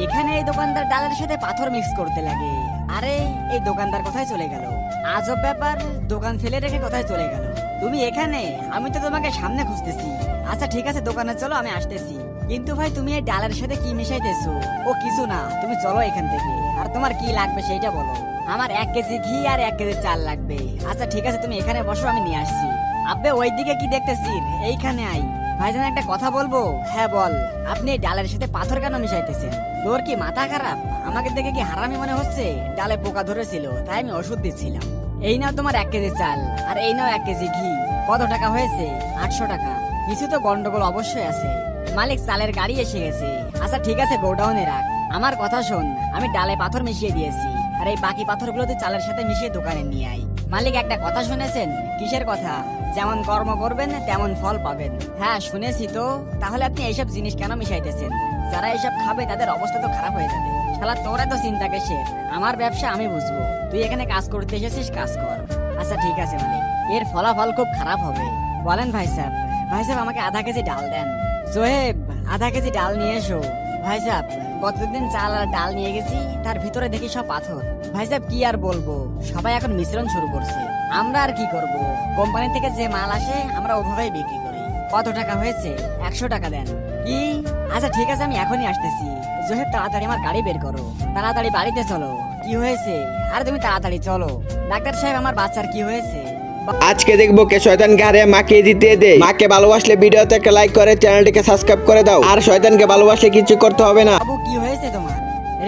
এখানে এই দোকানদার ডালের সাথে পাথর মিক্স করতে লাগে। আরে এই দোকানদার কোথায় চলে গেল? আজব ব্যাপার, দোকান ফেলে রেখে কোথায় চলে গেল? তুমি এখানে? আমি তো তোমাকে সামনে খুঁজতেছি। আচ্ছা ঠিক আছে, দোকানে চলো, আমি আসতেছি। কিন্তু ভাই তুমি এই ডালের সাথে কি মিশাইতেছো? ও কিছু না, তুমি চলো এখান থেকে। আর তোমার কি লাগবে সেইটা বলো। আমার 1 কেজি ঘি আর 1 কেজি চাল লাগবে। আচ্ছা ঠিক আছে, তুমি এখানে বসো, আমি নিয়ে আসছি। আব্বে ওইদিকে কি দেখতেছি? এইখানে আই। ভাইজান একটা কথা বলবো? হ্যাঁ বল। আপনি এই ডালের সাথে পাথর কেন মিশাইতেছেন? তোর কি মাথা খারাপ? আমাকে দেখে কি হারামি মনে হচ্ছে? ডালে পোকা ধরেছিল, তাই আমি ওষুধ দিচ্ছিলাম। এই নাও তোমার 1 কেজি চাল, আর এই নাও 1 কেজি ঘি। কত টাকা হয়েছে? 800 টাকা। কিছু তো গন্ডগোল অবশ্যই আছে। মালিক, চালের গাড়ি এসে গেছে। আচ্ছা ঠিক আছে, গোডাউনে রাখ। আমার কথা শোন, আমি ডালে পাথর মিশিয়ে দিয়েছি, আর এই বাকি পাথরগুলো তুই চালের সাথে মিশিয়ে দোকানে নিয়ে আই। মালিক একটা কথা শুনেছেন? কিসের কথা? যেমন কর্ম করবেন তেমন ফল পাবেন। হ্যাঁ শুনেছি তো। তাহলে আপনি এইসব জিনিস কেন মিশাইতেছেন? যারা এইসব খাবে তাদের অবস্থা তো খারাপ হয়ে যাবে। শালা তোরা তো চিন্তা কিসের? আমার ব্যবসা আমি বুঝবো। তুই এখানে কাজ করতে এসেছিস, কাজ কর। আচ্ছা ঠিক আছে মালিক, এর ফলাফল খুব খারাপ হবে। বলেন ভাই সাহেব। ভাই সাহেব আমাকে আধা কেজি ডাল দেন। সোহেব, আধা কেজি ডাল নিয়ে এসো। ভাই সাহেব, গতদিন চাল আর ডাল নিয়ে গেছি, তার ভিতরে দেখি সব পাথর। ভাই সাহেব কি আর বলবো, সবাই এখন মিশ্রণ শুরু করছে। আমরা আর কি করব? কোম্পানি থেকে যে মাল আসে আমরা ওভাবেই বিক্রি করি। কত টাকা হয়েছে? 100 টাকা দেন। কি? আচ্ছা ঠিক আছে, আমি এখনই আসতেছি। জোহেব তাড়াতাড়ি আমার গাড়ি বের করো, তাড়াতাড়ি বাড়িতে চলো। কি হয়েছে? আরে তুমি তাড়াতাড়ি চলো। ডাক্তার সাহেব, আমার বাচ্চার কি হয়েছে? আজকে দেখবো কে শয়তানকে হারিয়ে মাকে জিতে দেয়। মাকে ভালোবাসলে ভিডিওতে একটা লাইক করে চ্যানেলটিকে সাবস্ক্রাইব করে দাও। আর শয়তানকে ভালোবাসলে কিছু করতে হবে না। বাবু কি হয়েছে তোমার?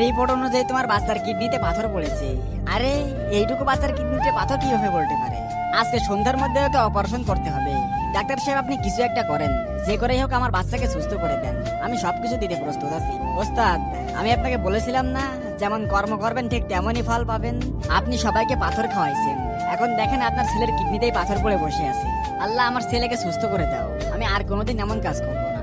রিপোর্ট অনুযায়ী তোমার বাচ্চার কিডনিতে পাথর পড়েছে। আরে এইটুকু বাচ্চার কিডনিতে পাথর কিভাবে পড়তে পারে? আজকে সন্ধ্যার মধ্যে ওকে অপারেশন করতে হবে। ডাক্তার সাহেব আপনি কিছু একটা করেন, যে করেই হোক আমার বাচ্চাকে সুস্থ করে দেন। আমি সবকিছু দিতে প্রস্তুত আছি। ওস্তাদ, আমি আপনাকে বলেছিলাম না, যেমন কর্ম করবেন ঠিক তেমনই ফল পাবেন। আপনি সবাইকে পাথর খাওয়াইছেন, এখন দেখেন আপনার ছেলের কিডনিতেই পাথর পড়ে বসে আছে। আল্লাহ আমার ছেলেকে সুস্থ করে দাও, আমি আর কোনোদিন এমন কাজ করবো না।